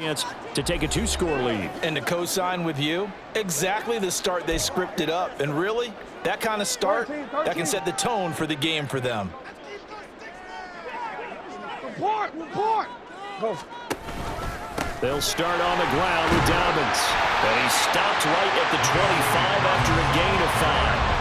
chance to take a 2-score lead. And to co-sign with you, exactly the start they scripted up. And really, that kind of start, that can set the tone for the game for them. Report! Go. They'll start on the ground with Dobbins. And he stopped right at the 25 after a gain of 5.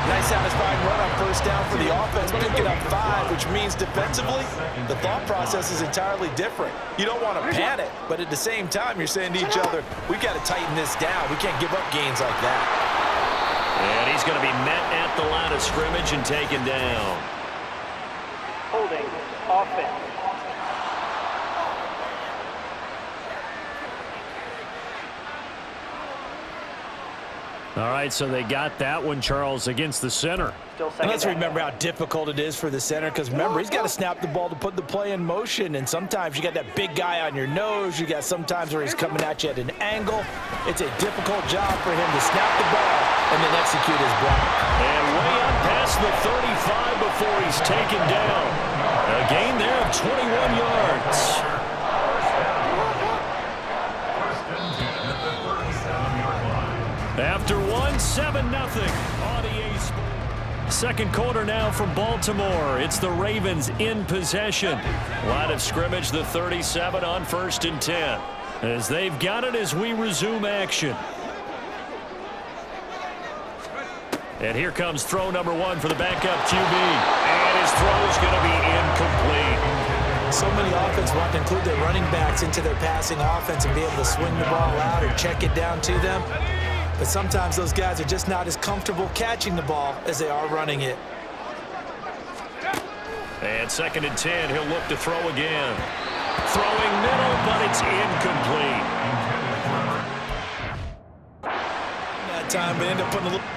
Nice satisfying run on first down for the offense, picking up 5, which means defensively, the thought process is entirely different. You don't want to panic, but at the same time, you're saying to each other, we've got to tighten this down. We can't give up gains like that. And he's going to be met at the line of scrimmage and taken down. Holding offense. All right, so they got that one, Charles, against the center. And let's remember how difficult it is for the center, because remember, he's got to snap the ball to put the play in motion, and sometimes you got that big guy on your nose. You got sometimes where he's coming at you at an angle. It's a difficult job for him to snap the ball and then execute his block. And way up past the 35 before he's taken down. A gain there of 21 yards. After 7-0 on EA Sports. Second quarter now from Baltimore. It's the Ravens in possession. Line of scrimmage, the 37 on 1st and 10. As they've got it as we resume action. And here comes throw number 1 for the backup QB. And his throw is going to be incomplete. So many offenses want to include their running backs into their passing offense and be able to swing the ball out or check it down to them. But sometimes those guys are just not as comfortable catching the ball as they are running it. And 2nd and 10, he'll look to throw again. Throwing middle, but it's incomplete. That time, but end up putting a little...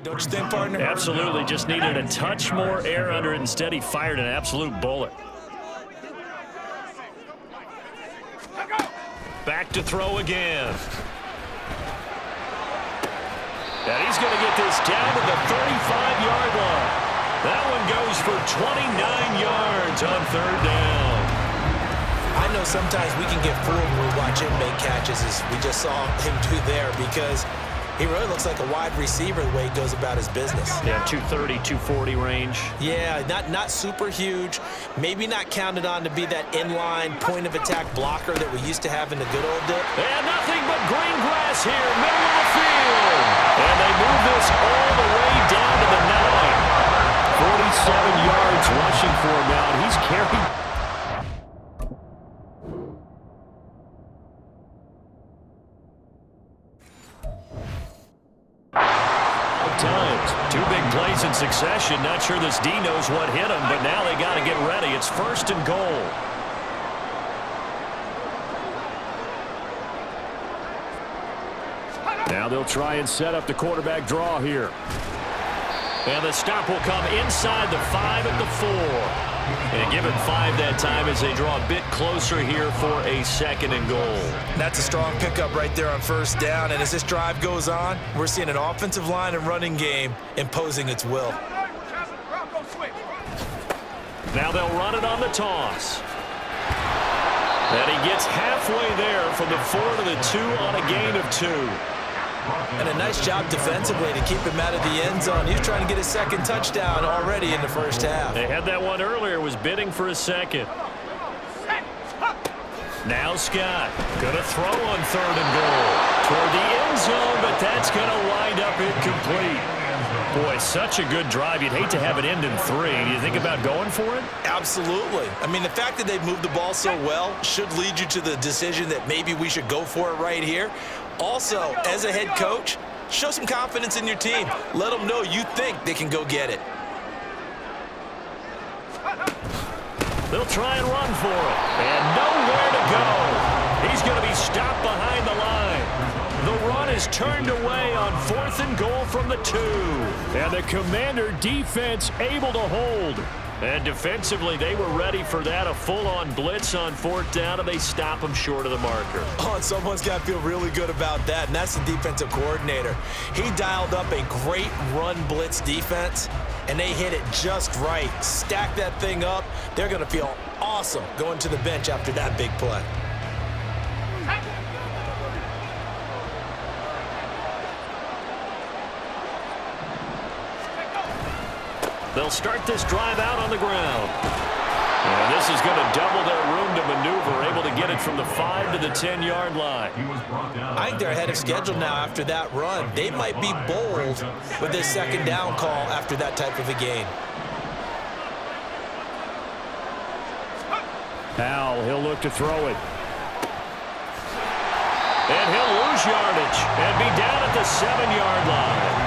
Don't you think, partner? Absolutely. Just needed a touch more air under it. Instead, he fired an absolute bullet. Back to throw again. And he's going to get this down to the 35-yard line. That one goes for 29 yards on 3rd down. I know sometimes we can get fooled when we watch him make catches, as we just saw him do there, because he really looks like a wide receiver the way he goes about his business. Yeah, 230, 240 range. Yeah, not super huge. Maybe not counted on to be that inline point-of-attack blocker that we used to have in the good old days. And nothing but green grass here, middle of the field. And they move this all the way down to the 9. 47 yards rushing for him now, and he's carried. Times. Two big plays in succession. Not sure this D knows what hit him, but now they got to get ready. It's 1st and goal. Now they'll try and set up the quarterback draw here. And the stop will come inside the 5 at the 4. And give him 5 that time as they draw a bit closer here for a 2nd and goal. That's a strong pickup right there on 1st down. And as this drive goes on, we're seeing an offensive line and running game imposing its will. Now they'll run it on the toss. And he gets halfway there from the 4 to the 2 on a gain of 2. And a nice job defensively to keep him out of the end zone. He's trying to get his 2nd touchdown already in the 1st half. They had that one earlier, was bidding for a 2nd. Now Scott going to throw on 3rd and goal toward the end zone, but that's going to wind up incomplete. Boy, such a good drive. You'd hate to have it end in 3. Do you think about going for it? Absolutely. I mean, the fact that they've moved the ball so well should lead you to the decision that maybe we should go for it right here. Also, as a head coach, show some confidence in your team. Let them know you think they can go get it. They'll try and run for it. And nowhere to go. He's going to be stopped behind the line. The run is turned away on 4th and goal from the 2. And the Commander defense able to hold. And defensively, they were ready for that, a full-on blitz on 4th down, and they stop them short of the marker. Oh, and someone's got to feel really good about that, and that's the defensive coordinator. He dialed up a great run blitz defense, and they hit it just right. Stack that thing up. They're going to feel awesome going to the bench after that big play. They'll start this drive out on the ground. And this is going to double their room to maneuver, able to get it from the 5 to the 10-yard line. I think they're ahead of schedule now after that run. They might be bold with this 2nd down call after that type of a gain. Powell, he'll look to throw it. And he'll lose yardage and be down at the 7-yard line.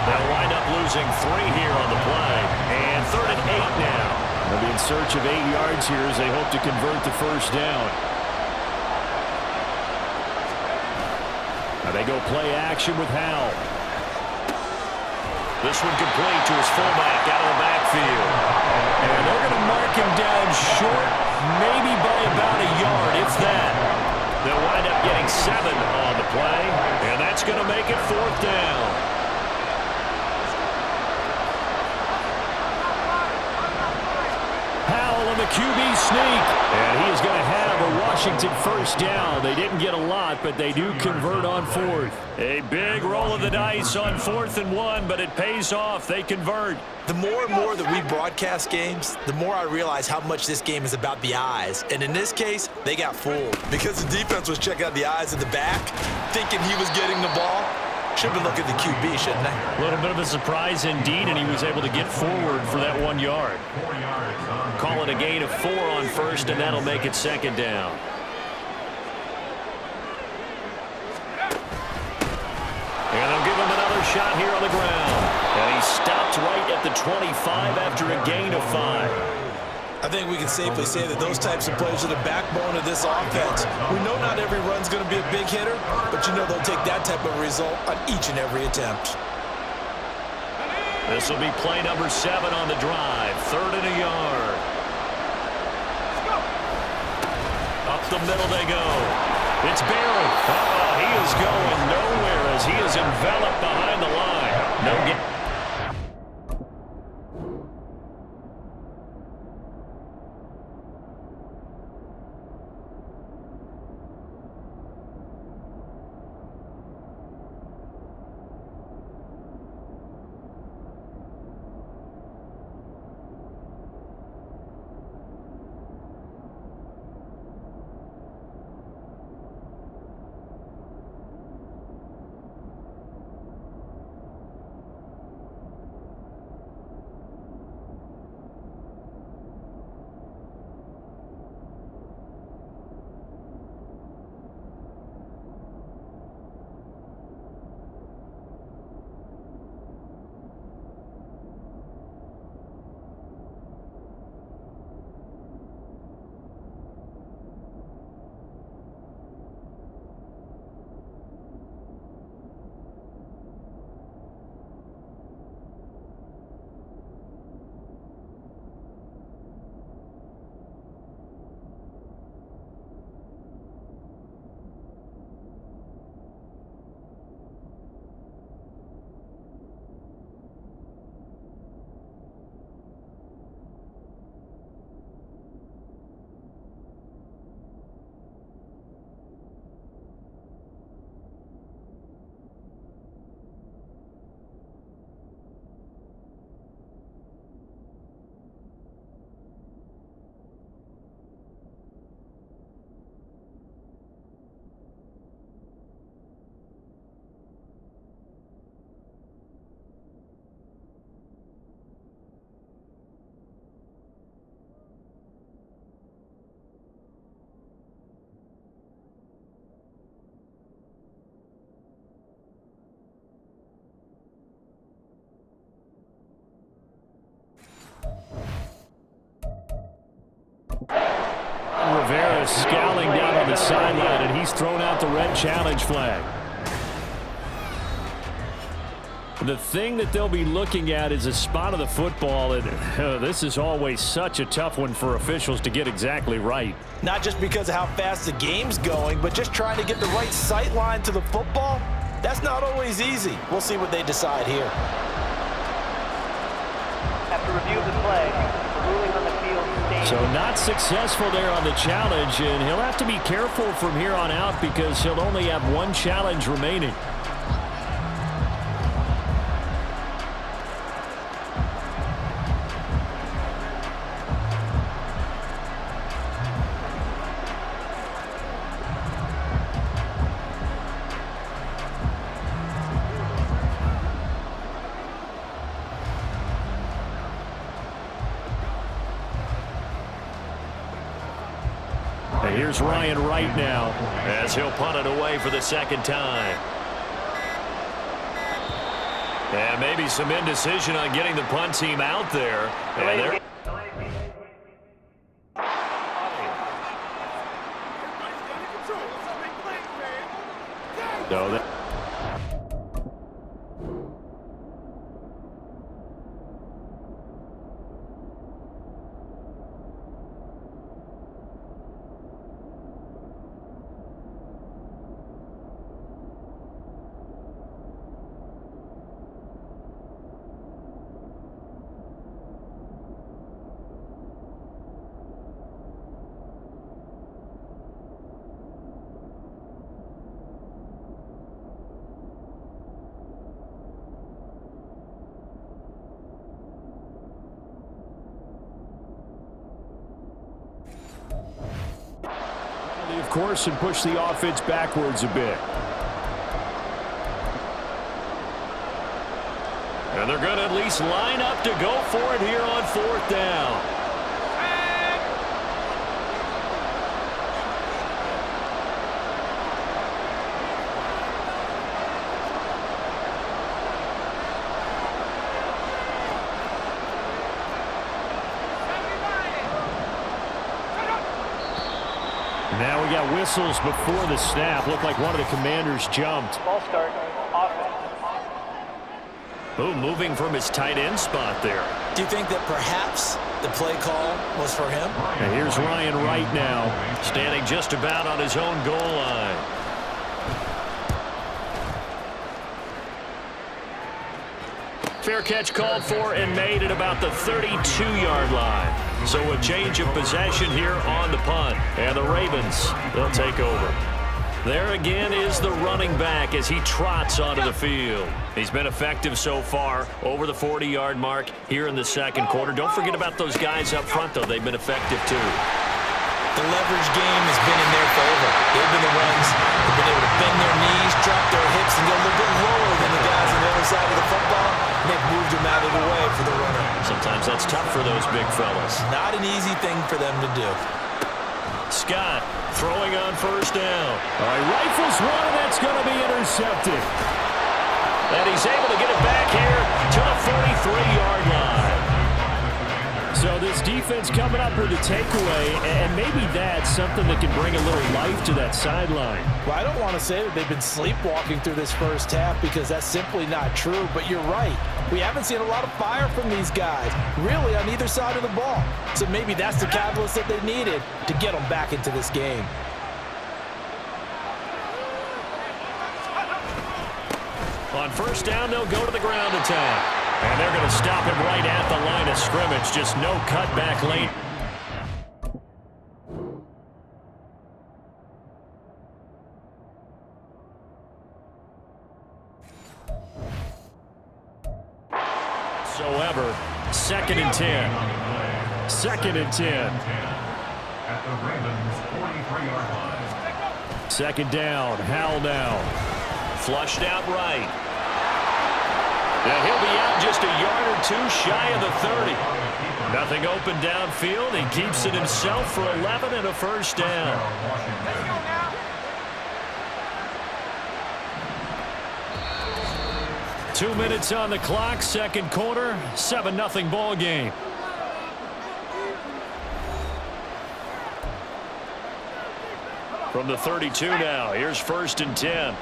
They'll wind up losing 3 here on the play. And 3rd and 8 now. They'll be in search of 8 yards here as they hope to convert the 1st down. Now they go play action with Howell. This one complete to his fullback out of the backfield. And they're going to mark him down short, maybe by about a yard, if that. They'll wind up getting 7 on the play. And that's going to make it 4th down. Powell on the QB sneak. And he is going to have a Washington 1st down. They didn't get a lot, but they do convert on 4th. A big roll of the dice on 4th and 1, but it pays off. They convert. The more and more that we broadcast games, the more I realize how much this game is about the eyes. And in this case, they got fooled because the defense was checking out the eyes of the back, thinking he was getting the ball. Should have been looking at the QB, shouldn't they? A little bit of a surprise indeed, and he was able to get forward for that 1 yard. Call it a gain of 4 on 1st, and that'll make it 2nd down. And they'll give him another shot here on the ground. And he stopped right at the 25 after a gain of 5. I think we can safely say that those types of plays are the backbone of this offense. We know not every run's going to be a big hitter, but you know they'll take that type of result on each and every attempt. This will be play number 7 on the drive. 3rd and a yard. Up the middle they go. It's Barry. He is going nowhere as he is enveloped behind the line. No get. is scowling down on the sideline, and he's thrown out the red challenge flag. The thing that they'll be looking at is a spot of the football, and this is always such a tough one for officials to get exactly right. Not just because of how fast the game's going, but just trying to get the right sight line to the football. That's not always easy. We'll see what they decide here. After review of the play, the ruling on the field stands. So not successful there on the challenge, and he'll have to be careful from here on out because he'll only have one challenge remaining. And here's Ryan right now as he'll punt it away for the second time. And maybe some indecision on getting the punt team out there. And they're so that of course, and push the offense backwards a bit. And they're going to at least line up to go for it here on fourth down. Now we got whistles before the snap. Looked like one of the commanders jumped. Ball start, offense. Boom, moving from his tight end spot there. Do you think that perhaps the play call was for him? And here's Ryan right now, standing just about on his own goal line. Fair catch called for and made at about the 32-yard line. So a change of possession here on the punt. And the Ravens, they'll take over. There again is the running back as he trots onto the field. He's been effective so far, over the 40-yard mark here in the second quarter. Don't forget about those guys up front, though. They've been effective, too. The leverage game has been in their favor. They've been the ones who've been able to bend their knees, drop their hips, and go a little bit lower than the guys on the other side of the football. And they've moved them out of the way for the runner. Sometimes that's tough for those big fellas. Not an easy thing for them to do. Scott throwing on first down. All right, rifles one, and that's going to be intercepted. And he's able to get it back here to the 43-yard line. So this defense coming up with a takeaway, and maybe that's something that can bring a little life to that sideline. Well, I don't want to say that they've been sleepwalking through this first half because that's simply not true, but you're right. We haven't seen a lot of fire from these guys, really, on either side of the ball. So maybe that's the catalyst that they needed to get them back into this game. On first down, they'll go to the ground attack. And they're going to stop him right at the line of scrimmage. Just no cutback late. However, 2nd and 10. 2nd and 10. At the Ravens 43-yard line. 2nd down. Howell now. Flushed out right. Yeah, he'll be out just a yard or two shy of the 30. Nothing open downfield. He keeps it himself for 11 and a first down. Let's go now. 2 minutes on the clock, second quarter, 7-0 ball game. From the 32 now, here's 1st and 10.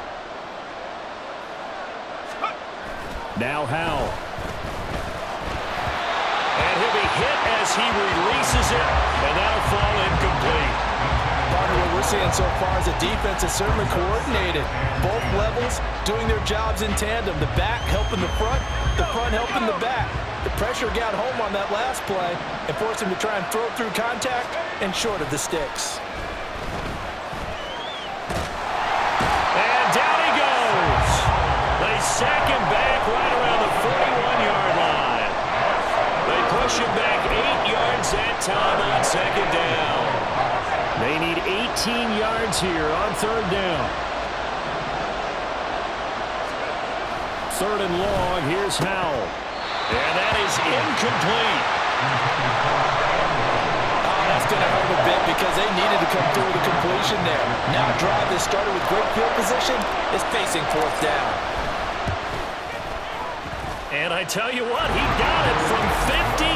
Now Howell. And he'll be hit as he releases it, and that'll fall incomplete. Partner, what we're seeing so far is the defense is certainly coordinated. Both levels doing their jobs in tandem. The back helping the front helping the back. The pressure got home on that last play and forced him to try and throw through contact and short of the sticks. And down he goes. They sack him back right around the 41-yard line. They push him back 8 yards that time on 2nd down. They need 18 yards here on 3rd down. 3rd and long, here's Howell. And that is incomplete. Oh, that's going to hurt a bit because they needed to come through with a completion there. Now a drive that started with great field position is facing 4th down. And I tell you what, he got it from 58.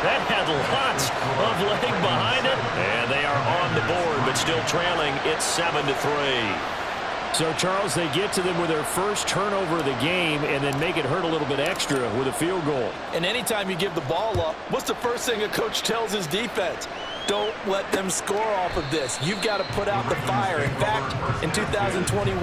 That had lots of leg behind it. And they are on the board, but still trailing. It's 7-3. So, Charles, they get to them with their first turnover of the game and then make it hurt a little bit extra with a field goal. And anytime you give the ball up, what's the first thing a coach tells his defense? Don't let them score off of this. You've got to put out the fire. In fact, in 2021,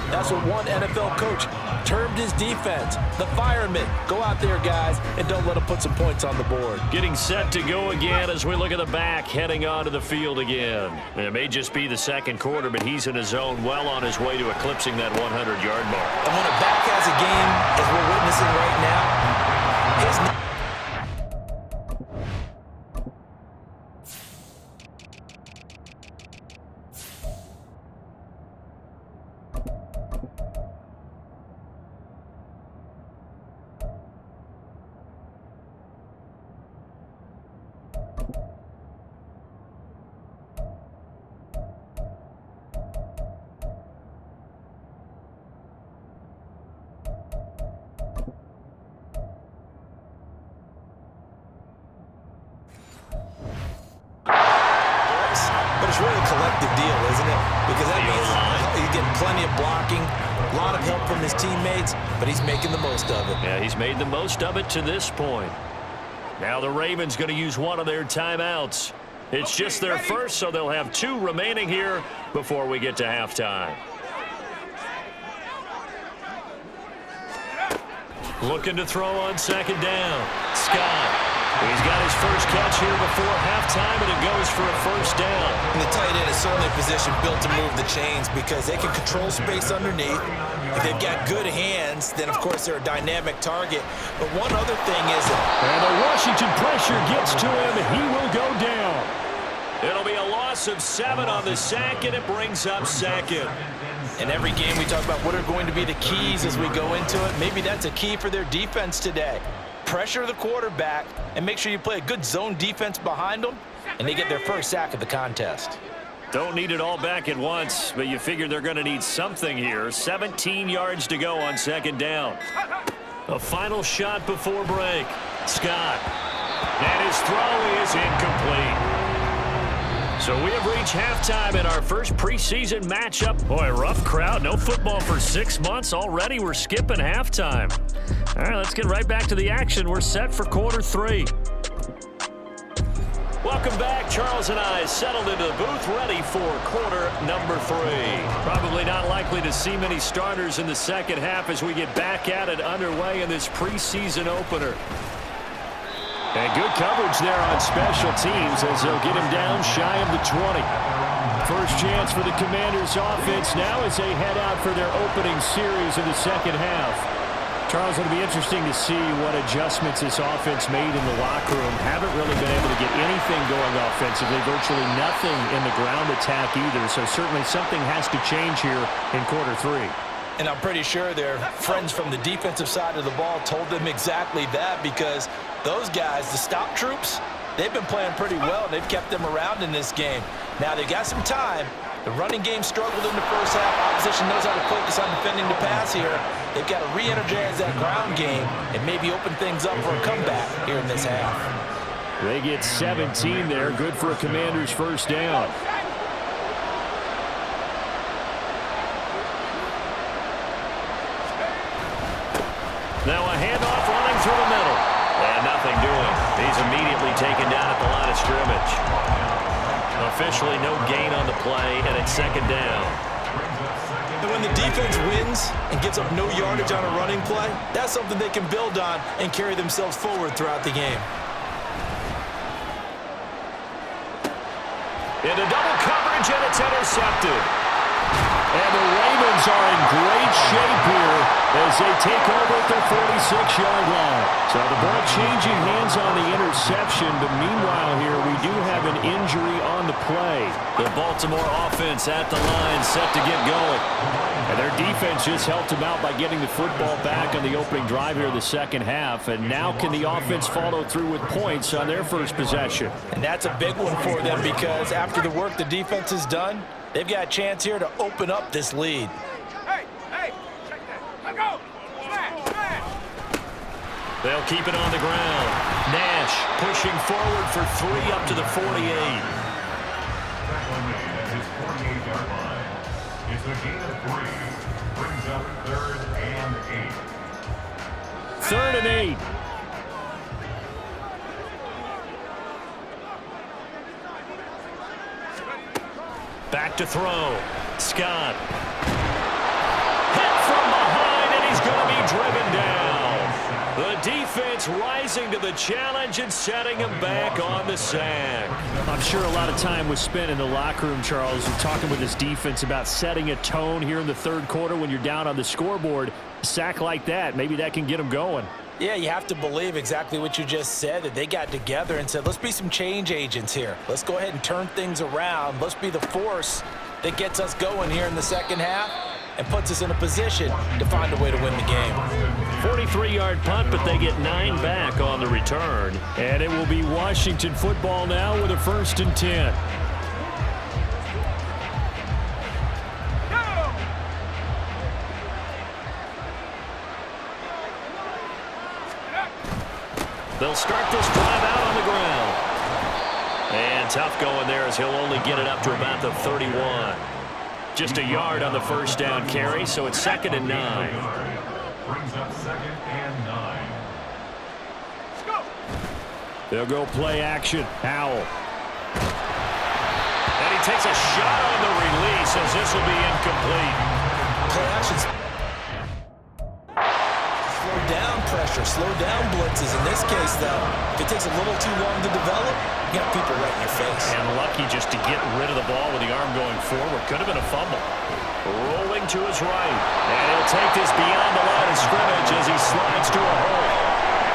that's what one NFL coach termed his defense, the firemen. Go out there, guys, and don't let them put some points on the board. Getting set to go again as we look at the back, heading onto the field again. It may just be the 2nd quarter, but he's in his zone, well on his way to eclipsing that 100-yard mark. And when a back has a game, as we're witnessing right now, his it's really a collective deal, isn't it? Because that means he's getting plenty of blocking, a lot of help from his teammates, but he's making the most of it. Yeah, he's made the most of it to this point. Now the Ravens going to use one of their timeouts. It's just their first, so they'll have 2 remaining here before we get to halftime. Looking to throw on 2nd down. Scott. He's got his first catch here before halftime, and it goes for a 1st down. And the tight end is certainly a position built to move the chains because they can control space underneath. If they've got good hands, then, of course, they're a dynamic target. But one other thing is... And the Washington pressure gets to him, and he will go down. It'll be a loss of 7 on the sack, and it brings up 2nd. In every game, we talk about what are going to be the keys as we go into it. Maybe that's a key for their defense today. Pressure the quarterback and make sure you play a good zone defense behind them, and they get their first sack of the contest. Don't need it all back at once, but you figure they're going to need something here. 17 yards to go on 2nd down. A final shot before break. Scott. And his throw is incomplete. So we have reached halftime in our first preseason matchup. Boy, rough crowd. No football for 6 months. Already we're skipping halftime. All right, let's get right back to the action. We're set for quarter 3. Welcome back. Charles and I settled into the booth, ready for quarter number 3. Probably not likely to see many starters in the second half as we get back at it underway in this preseason opener. And good coverage there on special teams as they'll get him down shy of the 20. First chance for the Commanders offense now as they head out for their opening series of the second half. Charles, it'll be interesting to see what adjustments this offense made in the locker room. Haven't really been able to get anything going offensively, virtually nothing in the ground attack either. So certainly something has to change here in quarter 3. And I'm pretty sure their friends from the defensive side of the ball told them exactly that because those guys, the stop troops, they've been playing pretty well. They've kept them around in this game. Now they've got some time. The running game struggled in the first half. Opposition knows how to focus on defending the pass here. They've got to re-energize that ground game and maybe open things up for a comeback here in this half. They get 17 there. Good for a Commander's first down. taken down at the line of scrimmage. Officially no gain on the play, and it's second down. And when the defense wins and gives up no yardage on a running play, that's something they can build on and carry themselves forward throughout the game. Into double coverage, and it's intercepted. And the Ravens are in great shape here as they take over at their 46-yard line. So the ball changing hands on the interception, but meanwhile here we do have an injury on the play. The Baltimore offense at the line set to get going. And their defense just helped them out by getting the football back on the opening drive here in the second half. And now can the offense follow through with points on their first possession? And that's a big one for them because after the work the defense has done, they've got a chance here to open up this lead. Hey, check that. Let go. Smash. They'll keep it on the ground. Nash pushing forward for 3 up to the 48. Tackle made at his 48-yard line. It's a gain of 3. Brings up 3rd and 8. 3rd and 8. Back to throw. Scott. Hit from behind, and he's going to be driven down. The defense rising to the challenge and setting him back on the sack. I'm sure a lot of time was spent in the locker room, Charles, talking with his defense about setting a tone here in the third quarter when you're down on the scoreboard. A sack like that, maybe that can get him going. Yeah, you have to believe exactly what you just said, that they got together and said, let's be some change agents here. Let's go ahead and turn things around. Let's be the force that gets us going here in the second half and puts us in a position to find a way to win the game. 43-yard punt, but they get 9 back on the return. And it will be Washington football now with a 1st and 10. They'll start this drive out on the ground. And tough going there as he'll only get it up to about the 31. Just a yard on the first down carry, so it's 2nd and 9. Brings up 2nd and 9. Let's go. They'll go play action. Howell. And he takes a shot on the release as this will be incomplete. Play actions. Slow down pressure, slow down blitzes. In this case, though, if it takes a little too long to develop, you got people right in your face. And lucky just to get rid of the ball with the arm going forward. Could have been a fumble. Rolling to his right. And he'll take this beyond the line of scrimmage as he slides to a hole.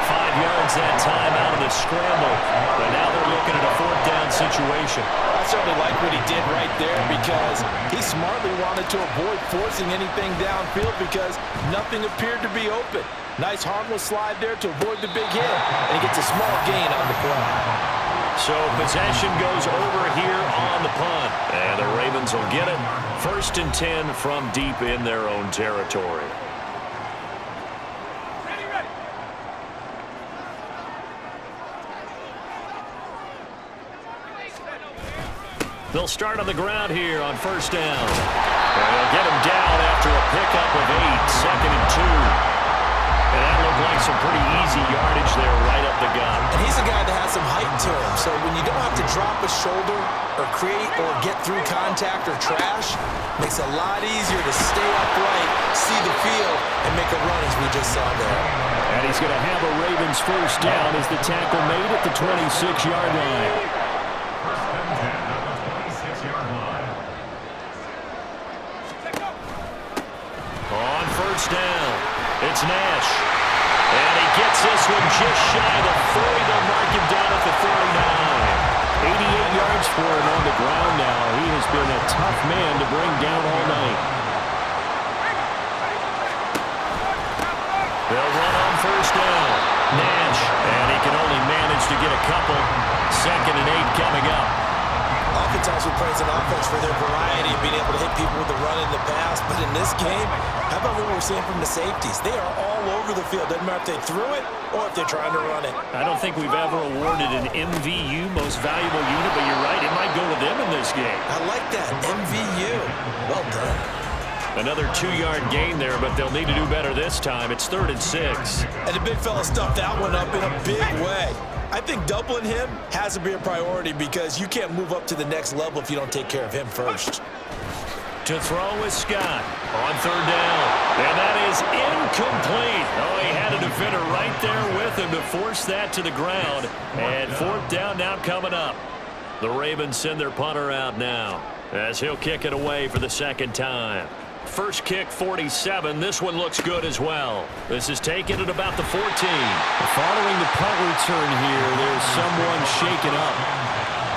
5 yards that time out of the scramble. But now they're looking at a 4th down situation. I certainly like what he did right there because he smartly wanted to avoid forcing anything downfield because nothing appeared to be open. Nice harmless slide there to avoid the big hit, and he gets a small gain on the play. So possession goes over here on the punt. And the Ravens will get it. 1st and 10 from deep in their own territory. Ready. They'll start on the ground here on 1st down. And they'll get him down after a pickup of 8. 2nd and 2. And that looked like some pretty easy yardage there right up the gut. And he's a guy that has some height to him, so when you don't have to drop a shoulder or create or get through contact or trash, makes it a lot easier to stay upright, see the field, and make a run as we just saw there. And he's going to have a Ravens 1st down as the tackle made at the 26-yard line. 1st and 10 at the 26-yard line. On 1st down, it's Nash. And he gets this one just shy of the 40. They'll mark him down at the 49. 88 yards for him on the ground now. He has been a tough man to bring down all night. They'll run on 1st down. Nash, and he can only manage to get a couple. 2nd and 8 coming up. Offense also praise an offense for their variety of being able to hit people with the run in the pass. But in this game, how about what we're seeing from the safeties? They are all over the field. Doesn't matter if they threw it or if they're trying to run it. I don't think we've ever awarded an MVU, most valuable unit, but you're right, it might go to them in this game. I like that. MVU. Well done. Another 2-yard gain there, but they'll need to do better this time. It's 3rd and 6. And the big fella stuffed that one up in a big way. I think doubling him has to be a priority because you can't move up to the next level if you don't take care of him first. To throw is Scott on third down. And that is incomplete. Oh, he had a defender right there with him to force that to the ground. And fourth down now coming up. The Ravens send their punter out now as he'll kick it away for the second time. First kick, 47. This one looks good as well. This is taken at about the 14. Following the punt return here, there's someone shaken up.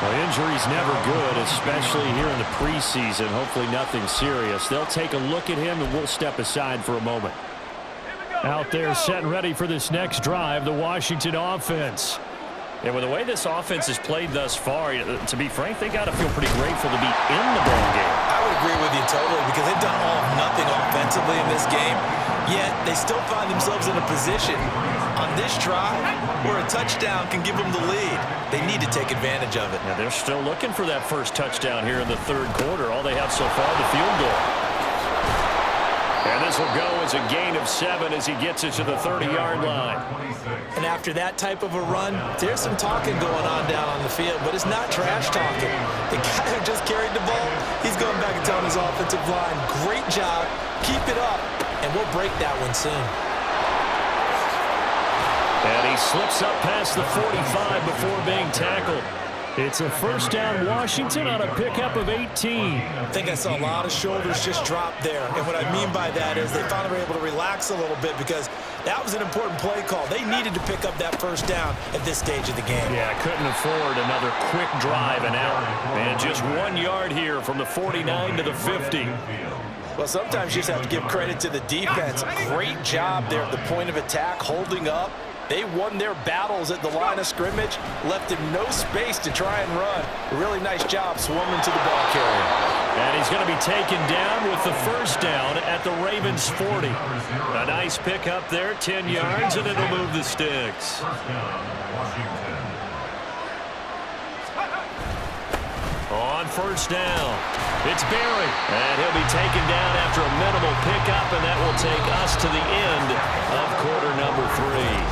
Well, injury's never good, especially here in the preseason. Hopefully nothing serious. They'll take a look at him, and we'll step aside for a moment. Out there set and ready for this next drive, the Washington offense. And with the way this offense has played thus far, to be frank, they got to feel pretty grateful to be in the ball game. I would agree with you totally because they've done all of nothing offensively in this game, yet they still find themselves in a position on this drive where a touchdown can give them the lead. They need to take advantage of it. Yeah, they're still looking for that first touchdown here in the third quarter. All they have so far, the field goal. And this will go as a gain of 7 as he gets it to the 30-yard line. And after that type of a run, there's some talking going on down on the field, but it's not trash talking. The guy who just carried the ball, he's going back and telling his offensive line, great job, keep it up, and we'll break that one soon. And he slips up past the 45 before being tackled. It's a first down Washington on a pickup of 18. I think I saw a lot of shoulders just drop there. And what I mean by that is they finally were able to relax a little bit because that was an important play call. They needed to pick up that first down at this stage of the game. Yeah, couldn't afford another quick drive and out. And just 1 yard here from the 49 to the 50. Well, sometimes you just have to give credit to the defense. Great job there at the point of attack, holding up. They won their battles at the line of scrimmage, left him no space to try and run. A really nice job swarming to the ball carrier. And he's going to be taken down with the first down at the Ravens 40. A nice pickup there, 10 yards, and it'll move the sticks. On first down, it's Berry. And he'll be taken down after a minimal pickup, and that will take us to the end of quarter number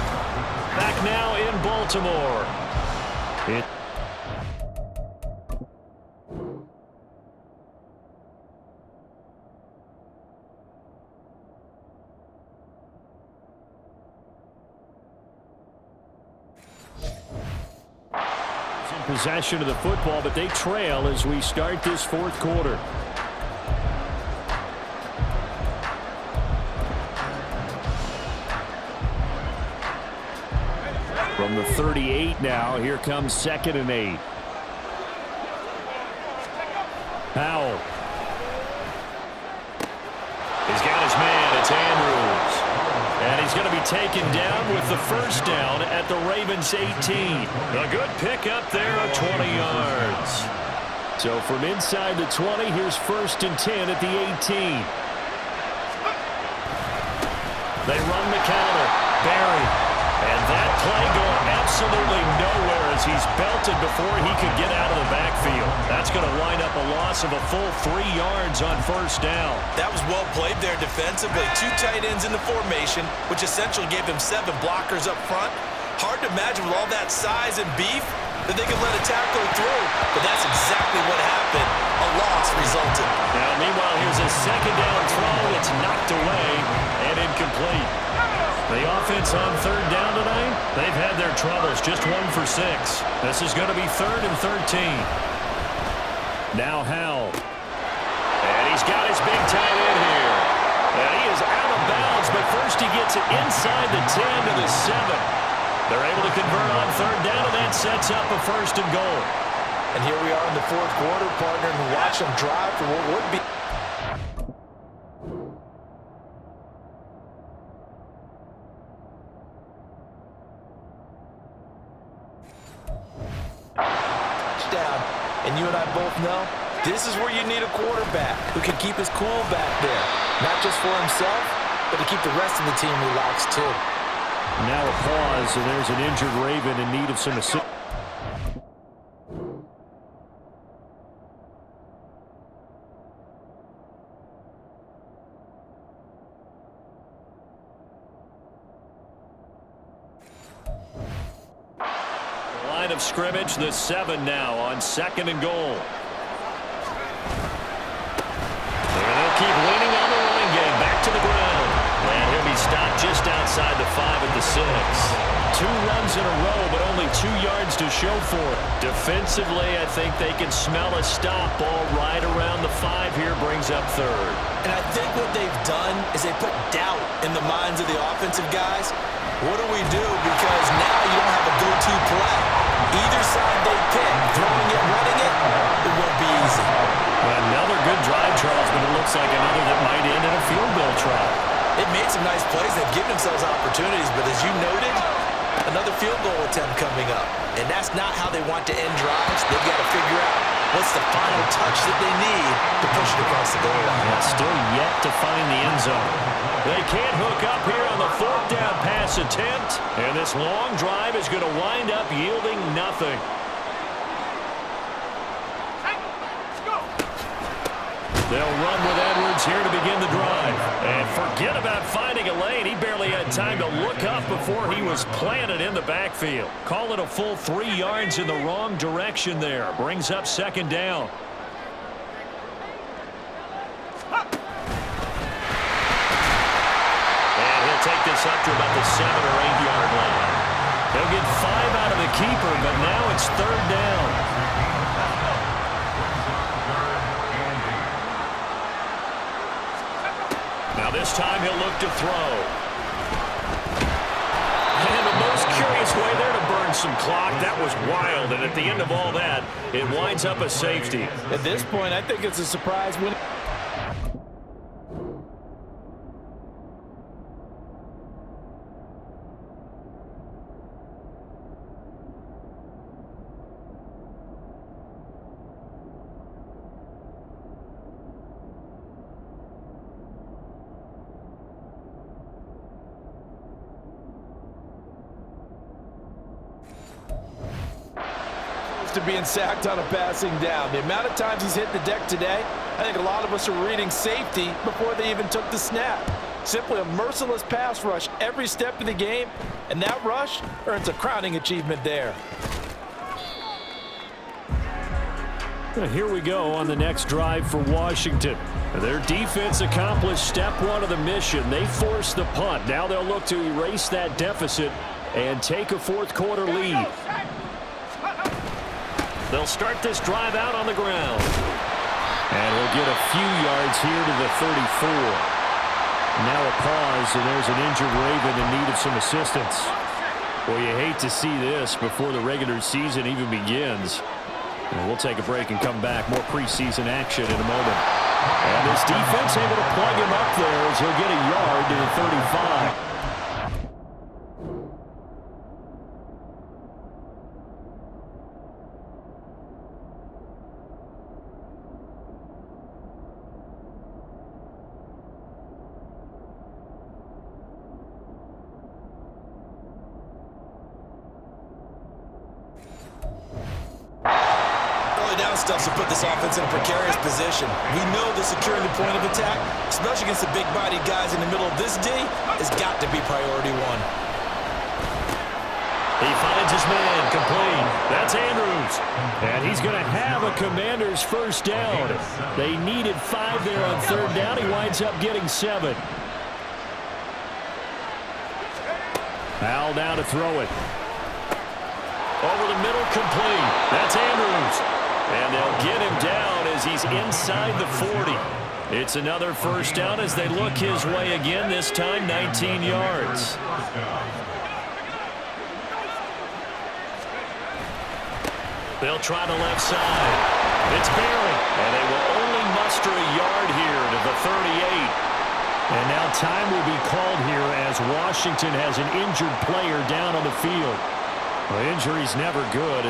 3. Back now in Baltimore. In possession of the football, but they trail as we start this fourth quarter. From the 38 now, here comes 2nd and 8. Powell. He's got his man, it's Andrews. And he's going to be taken down with the first down at the Ravens 18. A good pickup there of 20 yards. So from inside the 20, here's 1st and 10 at the 18. They run the counter. Barry. And that play going absolutely nowhere as he's belted before he could get out of the backfield. That's going to wind up a loss of a full 3 yards on first down. That was well played there defensively. 2 tight ends in the formation, which essentially gave them 7 blockers up front. Hard to imagine with all that size and beef that they could let a tackle through. But that's exactly what happened. A loss resulted. Now, meanwhile, here's a second down throw. It's knocked away and incomplete. The offense on third down tonight, they've had their troubles, just 1 for 6. This is going to be 3rd and 13. Now Howell. And he's got his big tight end here. And he is out of bounds, but first he gets it inside the 10 to the 7. They're able to convert on third down, and that sets up a 1st and goal. And here we are in the fourth quarter, partner, and watch them drive for what would be. And you and I both know this is where you need a quarterback who can keep his cool back there. Not just for himself, but to keep the rest of the team relaxed too. Now a pause, and there's an injured Raven in need of some assistance. of scrimmage, the 7 now on 2nd and goal. And they'll keep leaning on the running game. Back to the ground. And he'll be stopped just outside the 5 at the 6. 2 runs in a row, but only 2 yards to show for it. Defensively, I think they can smell a stop. Ball right around the 5 here, brings up 3rd. And I think what they've done is they put doubt in the minds of the offensive guys. What do we do? Because now you don't have a go-to play. Either side they pick, throwing it, running it, it won't be easy. Another good drive, Charles, but it looks like another that might end in a field goal try. They've made some nice plays. They've given themselves opportunities, but as you noted, another field goal attempt coming up. And that's not how they want to end drives. They've got to figure out what's the final touch that they need to push it across the goal line. Yeah, still yet to find the end zone. They can't hook up here on the 4th down pass attempt. And this long drive is going to wind up yielding nothing. They'll run with Edwards here to begin the drive. And forget about finding a lane. He barely had time to look up before he was planted in the backfield. Call it a full 3 yards in the wrong direction there. Brings up 2nd down. And he'll take this up to about the 7 or 8 yard line. He'll get 5 out of the keeper, but now it's 3rd down. Now this time he'll look to throw. And the most curious way there to burn some clock. That was wild, and at the end of all that, it winds up a safety. At this point, I think it's a surprise win. To being sacked on a passing down. The amount of times he's hit the deck today, I think a lot of us are reading safety before they even took the snap. Simply a merciless pass rush every step of the game, and that rush earns a crowning achievement there. Here we go on the next drive for Washington. Their defense accomplished step 1 of the mission. They forced the punt. Now they'll look to erase that deficit and take a 4th quarter lead. They'll start this drive out on the ground. And he'll get a few yards here to the 34. Now a pause, and there's an injured Raven in need of some assistance. Well, you hate to see this before the regular season even begins. And we'll take a break and come back. More preseason action in a moment. And this defense able to plug him up there as he'll get a yard to the 35. Stuff to put this offense in a precarious position. We know the securing the point of attack, especially against the big-bodied guys in the middle of this D, has got to be priority 1. He finds his man, complete. That's Andrews. And he's going to have a Commander's first down. They needed 5 there on 3rd down. He winds up getting 7. Al now to throw it. Over the middle, complete. That's Andrews. And they'll get him down as he's inside the 40. It's another first down as they look his way again, this time 19 yards. They'll try the left side. It's Barry. And they will only muster a yard here to the 38. And now time will be called here as Washington has an injured player down on the field. Well, injury's never good.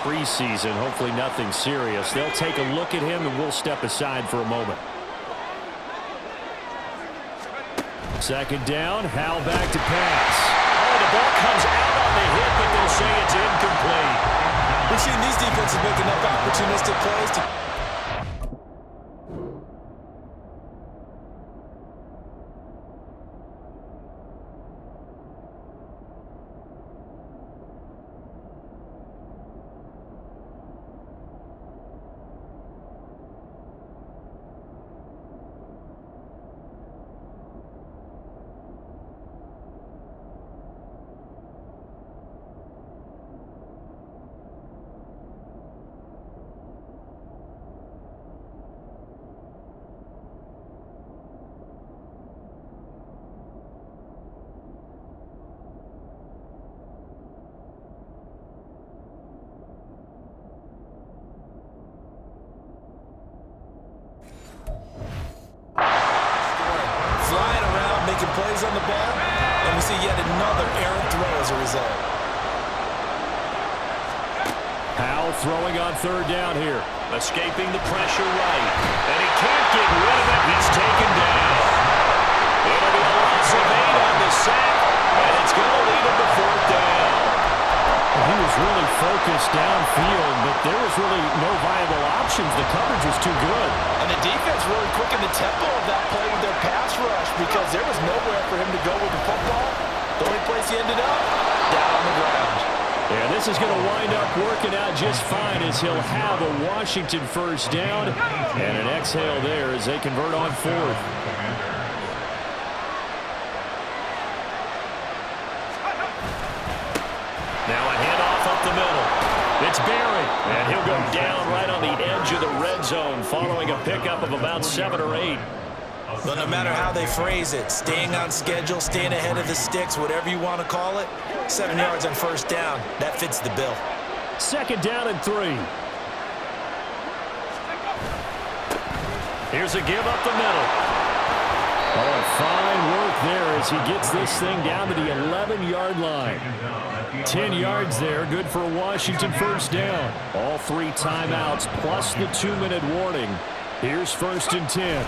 Preseason, hopefully nothing serious. They'll take a look at him, and we'll step aside for a moment. Second down, Howell back to pass. Oh, the ball comes out on the hit, but they'll say it's incomplete. We've seen these defenses make enough opportunistic plays to... making plays on the ball, and we see yet another errant throw as a result. Howell throwing on third down here. Escaping the pressure right. And he can't get rid of it. He's taken down. It'll be a loss of 8 on the sack, and it's going to lead him to fourth down. He was really focused downfield, but there was really no viable options. The coverage was too good. And the defense really quickened the tempo of that play with their pass rush because there was nowhere for him to go with the football. The only place he ended up, down on the ground. Yeah, this is going to wind up working out just fine as he'll have a Washington first down and an exhale there as they convert on fourth. Now a handoff up the middle. It's Barry, and he'll go down right on the edge of the red zone following a pickup of about 7 or 8. But no matter how they phrase it, staying on schedule, staying ahead of the sticks, whatever you want to call it, 7 yards on first down, that fits the bill. Second down and 3. Here's a give up the middle. Oh, fine work there as he gets this thing down to the 11-yard line. 10 yards there, good for a Washington first down. All 3 timeouts plus the 2-minute warning. Here's first and 10.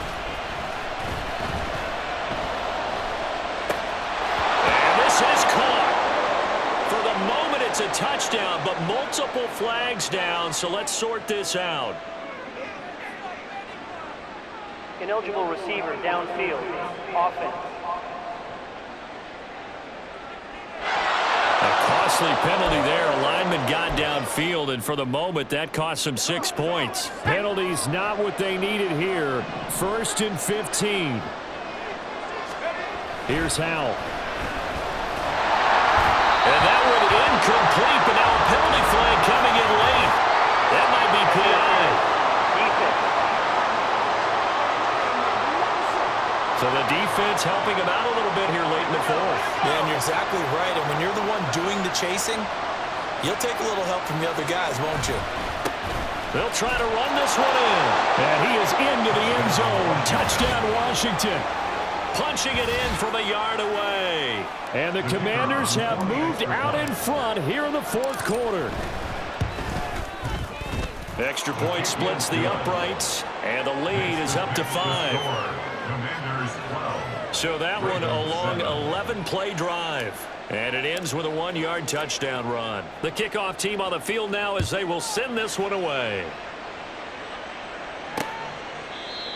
It's a touchdown, but multiple flags down, so let's sort this out. Ineligible receiver downfield. Offense. A costly penalty there. A lineman got downfield, and for the moment, that cost him 6 points. Penalties not what they needed here. First and 15. Here's Howell. And that one incomplete, but now a penalty flag coming in late. That might be PI. So the defense helping him out a little bit here late in the fourth. Yeah, and you're exactly right. And when you're the one doing the chasing, you'll take a little help from the other guys, won't you? They'll try to run this one in. And he is into the end zone. Touchdown, Washington. Punching it in from a yard away. And the Commanders have moved out in front here in the fourth quarter. Extra point splits the uprights, and the lead is up to 5. So that one a long 11-play drive. And it ends with a 1-yard touchdown run. The kickoff team on the field now as they will send this one away.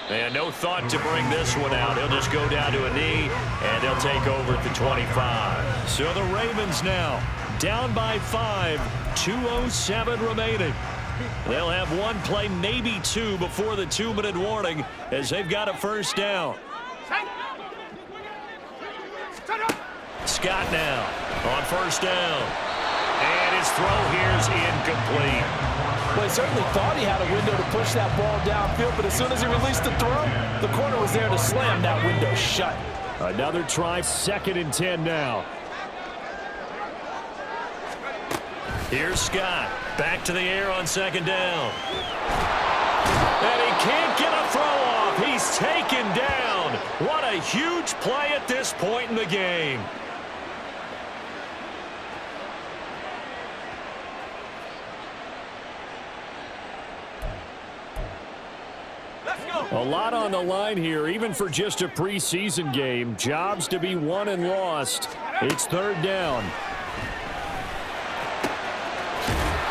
And no thought to bring this one out. He'll just go down to a knee, and they'll take over at the 25. So the Ravens now down by 5, 2:07 remaining. They'll have 1 play, maybe 2, before the 2-minute warning as they've got a first down. Scott now on first down. And his throw here is incomplete. Well, he certainly thought he had a window to push that ball downfield, but as soon as he released the throw, the corner was there to slam that window shut. Another try, 2nd and 10 now. Here's Scott. Back to the air on 2nd down. And he can't get a throw off. He's taken down. What a huge play at this point in the game. A lot on the line here, even for just a preseason game. Jobs to be won and lost. It's third down.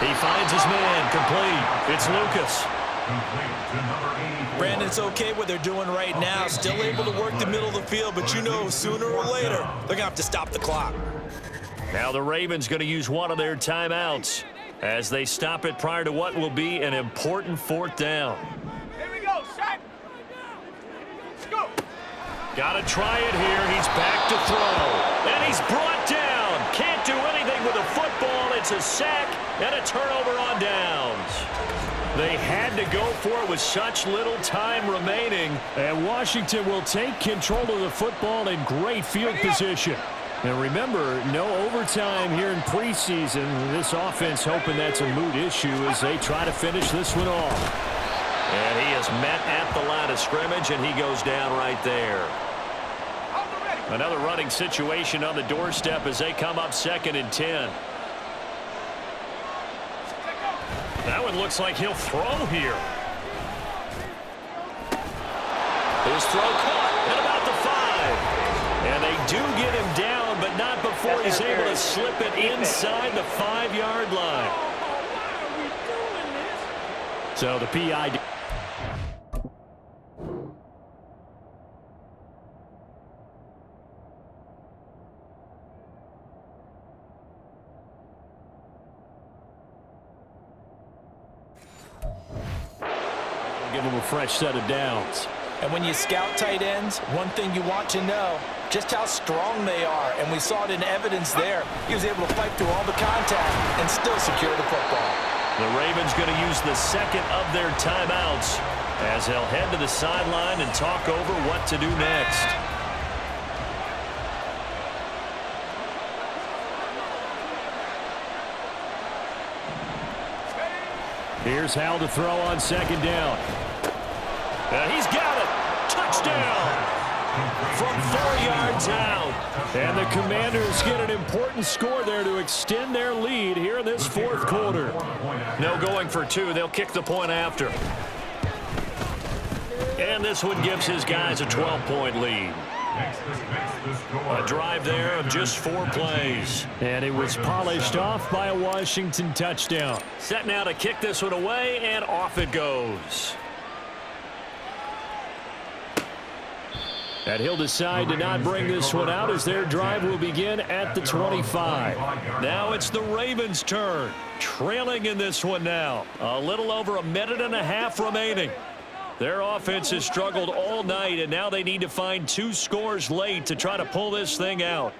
He finds his man, complete. It's Lucas. Brandon, it's okay what they're doing right now. Still able to work the middle of the field, but you know sooner or later they're going to have to stop the clock. Now the Ravens going to use one of their timeouts as they stop it prior to what will be an important fourth down. Here we go, set. Let's go. Got to try it here. He's back to throw. And he's brought down. Can't do anything with a football. It's a sack and a turnover on downs. They had to go for it with such little time remaining. And Washington will take control of the football in great field position. And remember, no overtime here in preseason. This offense hoping that's a moot issue as they try to finish this one off. And he is met at the line of scrimmage, and he goes down right there. Another running situation on the doorstep as they come up 2nd and 10. That one looks like he'll throw here. His throw caught at about the 5. And they do get him down, but not before he's able to slip it inside the 5-yard line. So the PI... Give him a fresh set of downs. And when you scout tight ends, one thing you want to know, just how strong they are. And we saw it in evidence there. He was able to fight through all the contact and still secure the football. The Ravens going to use the second of their timeouts as they'll head to the sideline and talk over what to do next. Here's Hal to throw on 2nd down. He's got it. Touchdown from 4 yards out. And the Commanders get an important score there to extend their lead here in this 4th quarter. No going for 2. They'll kick the point after. And this one gives his guys a 12-point lead. A drive there of just 4 plays. And it was polished off by a Washington touchdown. Set now to kick this one away, and off it goes. And he'll decide to not bring this one out as their drive will begin at the 25. Now it's the Ravens' turn. Trailing in this one now. A little over a minute and a half remaining. Their offense has struggled all night, and now they need to find 2 scores late to try to pull this thing out.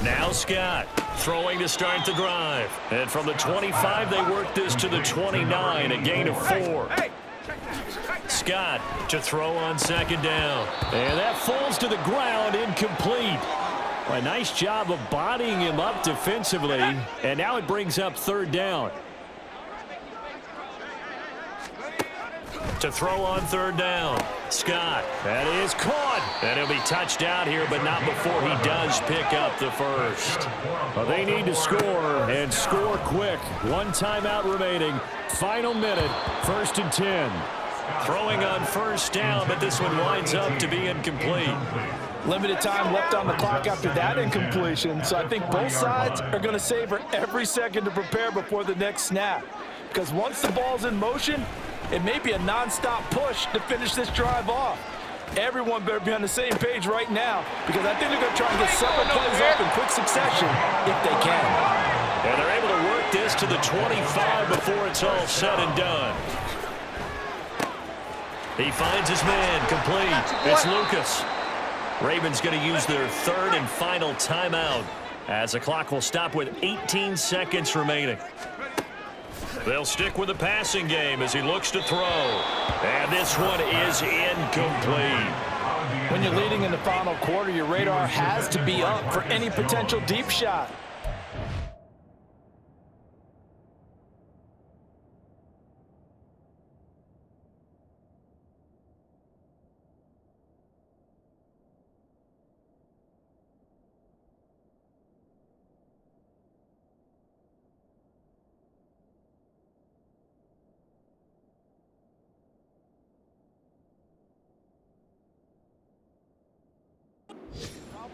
Now Scott throwing to start the drive. And from the 25, they work this to the 29, a gain of 4. Scott to throw on 2nd down. And that falls to the ground, incomplete. A nice job of bodying him up defensively. And now it brings up 3rd down. To throw on 3rd down. Scott. That is caught. And he'll be touched out here, but not before he does pick up the first. Well, they need to score, and score quick. 1 timeout remaining. Final minute. 1st and 10. Throwing on 1st down, but this one winds up to be incomplete. Limited time left on the clock after that incompletion, so I think both sides are going to savor every second to prepare before the next snap. Because once the ball's in motion, it may be a non-stop push to finish this drive off. Everyone better be on the same page right now, because I think they're going to try and get several plays off in quick succession if they can. And they're able to work this to the 25 before it's all said and done. He finds his man, complete. It's Lucas. Ravens going to use their 3rd and final timeout as the clock will stop with 18 seconds remaining. They'll stick with the passing game as he looks to throw. And this one is incomplete. When you're leading in the final quarter, your radar has to be up for any potential deep shot.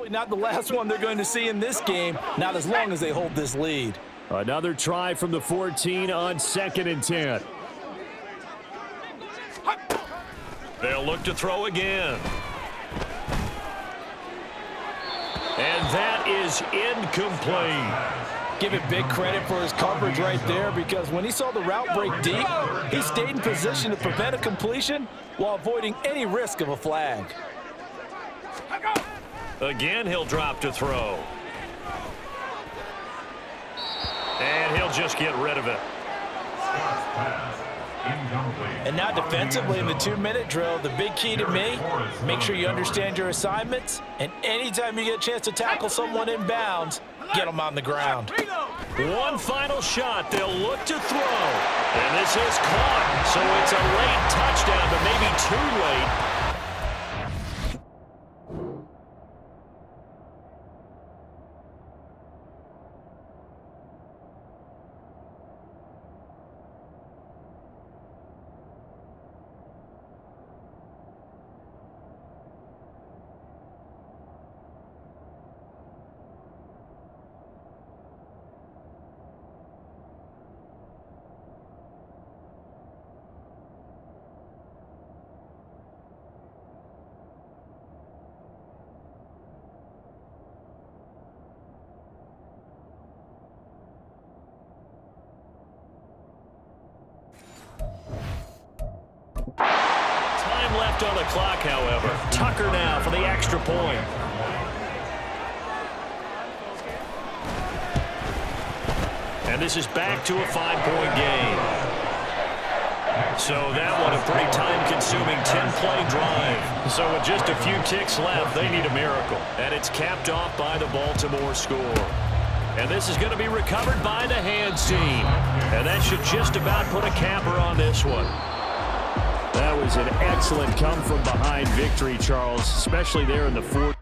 Not the last one they're going to see in this game, not as long as they hold this lead. Another try from the 14 on 2nd and 10. They'll look to throw again. And that is incomplete. Give it big credit for his coverage right there, because when he saw the route break deep, he stayed in position to prevent a completion while avoiding any risk of a flag. Again, he'll drop to throw. And he'll just get rid of it. And now defensively in the 2-minute drill, the big key to me, make sure you understand your assignments, and anytime you get a chance to tackle someone in bounds, get them on the ground. One final shot. They'll look to throw. And this is caught. So it's a late touchdown, but maybe too late. Time left on the clock, however. Tucker now for the extra point. And this is back to a 5-point game. So that one a pretty time-consuming 10-play drive. So with just a few ticks left, they need a miracle. And it's capped off by the Baltimore score. And this is going to be recovered by the hands team. And that should just about put a capper on this one. That was an excellent come-from-behind victory, Charles, especially there in the fourth.